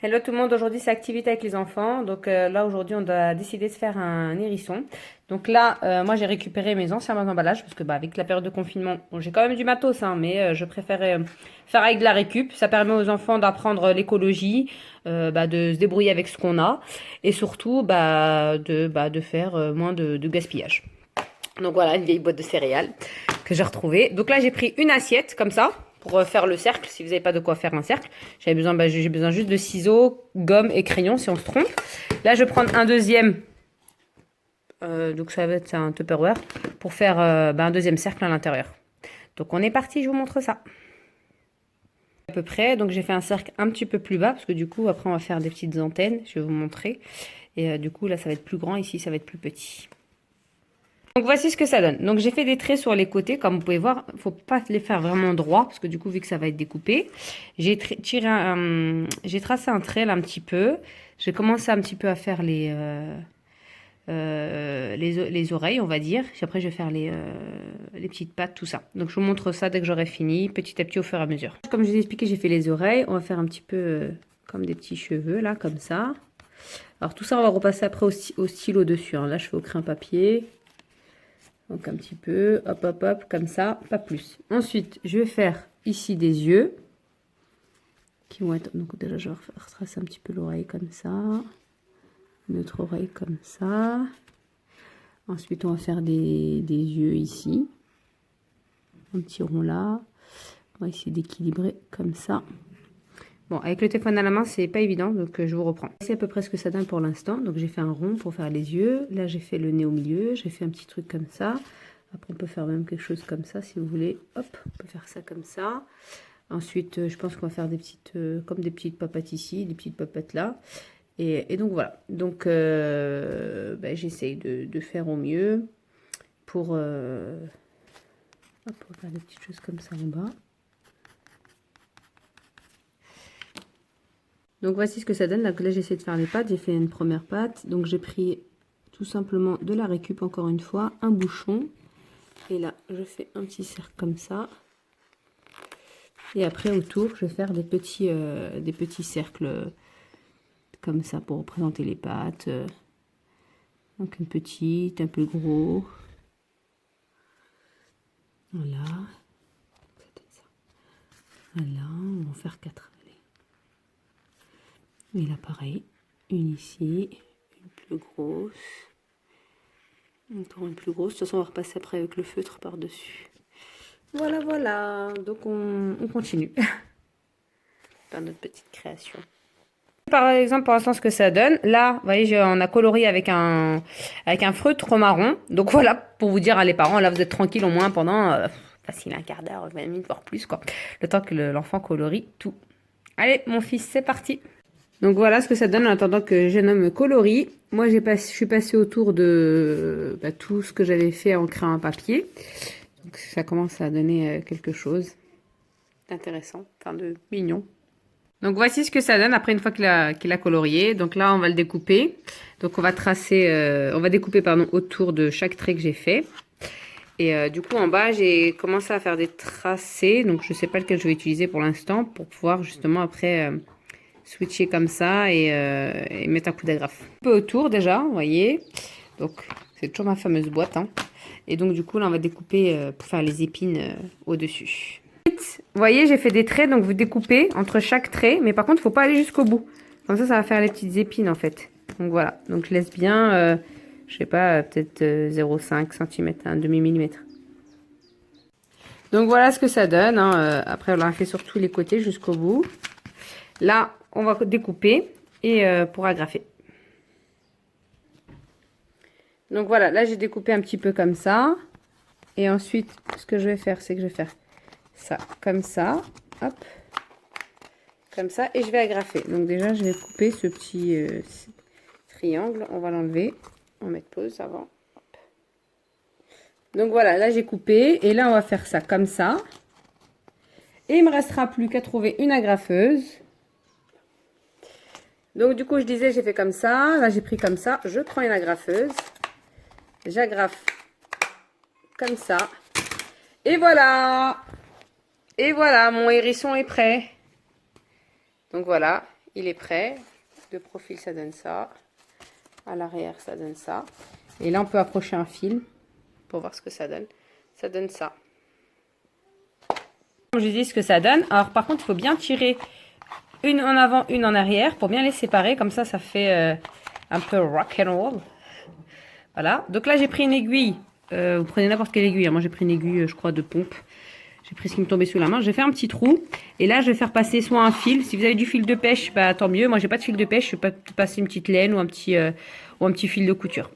Hello tout le monde, aujourd'hui c'est activité avec les enfants. Donc là aujourd'hui on a décidé de faire un hérisson. Donc là moi j'ai récupéré mes anciens emballages parce que avec la période de confinement, bon, j'ai quand même du matos hein, mais je préférais faire avec de la récup. Ça permet aux enfants d'apprendre l'écologie, de se débrouiller avec ce qu'on a et surtout de faire moins de gaspillage. Donc voilà, une vieille boîte de céréales que j'ai retrouvée. Donc là, j'ai pris une assiette comme ça pour faire le cercle. Si vous n'avez pas de quoi faire un cercle, j'ai besoin juste de ciseaux, gomme et crayon si on se trompe. Là, je vais prendre un deuxième. Donc ça va être un Tupperware pour faire un deuxième cercle à l'intérieur. Donc on est parti, je vous montre ça. À peu près, donc j'ai fait un cercle un petit peu plus bas parce que du coup après on va faire des petites antennes, je vais vous montrer. Et du coup là ça va être plus grand, ici ça va être plus petit. Donc voici ce que ça donne. Donc j'ai fait des traits sur les côtés, comme vous pouvez voir, il ne faut pas les faire vraiment droits, parce que du coup, vu que ça va être découpé, j'ai tracé un trait là un petit peu. J'ai commencé un petit peu à faire les oreilles, on va dire. Après, je vais faire les petites pattes, tout ça. Donc je vous montre ça dès que j'aurai fini, petit à petit au fur et à mesure. Comme je vous ai expliqué, j'ai fait les oreilles. On va faire un petit peu comme des petits cheveux, là, comme ça. Alors tout ça, on va repasser après au stylo dessus. Hein. Là, je fais au crayon papier. Donc un petit peu, hop, hop, hop, comme ça, pas plus. Ensuite, je vais faire ici des yeux. Qui vont être, donc déjà je vais retracer un petit peu l'oreille comme ça. Une autre oreille comme ça. Ensuite, on va faire des yeux ici. Un petit rond là. On va essayer d'équilibrer comme ça. Bon, avec le téléphone à la main, c'est pas évident, donc je vous reprends. C'est à peu près ce que ça donne pour l'instant. Donc j'ai fait un rond pour faire les yeux. Là, j'ai fait le nez au milieu. J'ai fait un petit truc comme ça. Après, on peut faire même quelque chose comme ça, si vous voulez. Hop, on peut faire ça comme ça. Ensuite, je pense qu'on va faire des petites, comme des petites papates ici, des petites papates là. Et donc voilà. Donc, j'essaye de faire au mieux pour, pour faire des petites choses comme ça en bas. Donc voici ce que ça donne. Là, j'essaie de faire les pattes. J'ai fait une première patte. Donc j'ai pris tout simplement de la récup encore une fois, un bouchon. Et là, je fais un petit cercle comme ça. Et après, autour, je vais faire des petits cercles comme ça pour représenter les pattes. Donc une petite, un peu gros. Voilà. Voilà, on va en faire 4. Et là, pareil. Une ici, une plus grosse. Encore une plus grosse. De toute façon, on va repasser après avec le feutre par-dessus. Voilà, voilà. Donc, on continue. Par notre petite création. Par exemple, pour l'instant, ce que ça donne. Là, vous voyez, on a colorié avec un feutre marron. Donc, voilà, pour vous dire à les parents, là, vous êtes tranquille au moins pendant facile un quart d'heure, 20 minutes, voire plus, quoi. Le temps que l'enfant colorie tout. Allez, mon fils, c'est parti. Donc voilà ce que ça donne en attendant que jeune homme colorie. Moi, je suis passée autour de tout ce que j'avais fait en crayon à papier. Donc ça commence à donner quelque chose d'intéressant, enfin de mignon. Donc voici ce que ça donne après une fois qu'il a colorié. Donc là, on va le découper. Donc on va découper autour de chaque trait que j'ai fait. Et du coup, en bas, j'ai commencé à faire des tracés. Donc je ne sais pas lequel je vais utiliser pour l'instant pour pouvoir justement après switcher comme ça et mettre un coup d'agrafe. Un peu autour déjà, vous voyez. Donc c'est toujours ma fameuse boîte. Hein. Et donc du coup, là, on va découper pour faire les épines au-dessus. Vous voyez, j'ai fait des traits, donc vous découpez entre chaque trait, mais par contre, il ne faut pas aller jusqu'au bout. Comme ça va faire les petites épines en fait. Donc voilà, donc je laisse bien, je sais pas, peut-être 0,5 cm, un demi-millimètre. Donc voilà ce que ça donne. Hein. Après, on l'a fait sur tous les côtés jusqu'au bout. Là, on va découper et pour agrafer. Donc voilà, là j'ai découpé un petit peu comme ça. Et ensuite, ce que je vais faire, c'est que je vais faire ça comme ça, hop, comme ça, et je vais agrafer. Donc déjà, je vais couper ce petit triangle, on va l'enlever, on va mettre pause avant. Hop. Donc voilà, là j'ai coupé, et là on va faire ça comme ça. Et il me restera plus qu'à trouver une agrafeuse. Donc du coup, je disais, j'ai fait comme ça, là j'ai pris comme ça, je prends une agrafeuse, j'agrafe comme ça, et voilà! Et voilà, mon hérisson est prêt. Donc voilà, il est prêt. De profil, ça donne ça. À l'arrière, ça donne ça. Et là, on peut approcher un fil pour voir ce que ça donne. Ça donne ça. Comme je dis ce que ça donne. Alors, par contre, il faut bien tirer une en avant, une en arrière pour bien les séparer. Comme ça fait un peu rock and roll. Voilà. Donc là, j'ai pris une aiguille. Vous prenez n'importe quelle aiguille. Moi, j'ai pris une aiguille, je crois, de pompe. J'ai pris ce qui me tombait sous la main. J'ai fait un petit trou. Et là, je vais faire passer soit un fil. Si vous avez du fil de pêche, bah, tant mieux. Moi, j'ai pas de fil de pêche. Je vais passer une petite laine ou un petit fil de couture.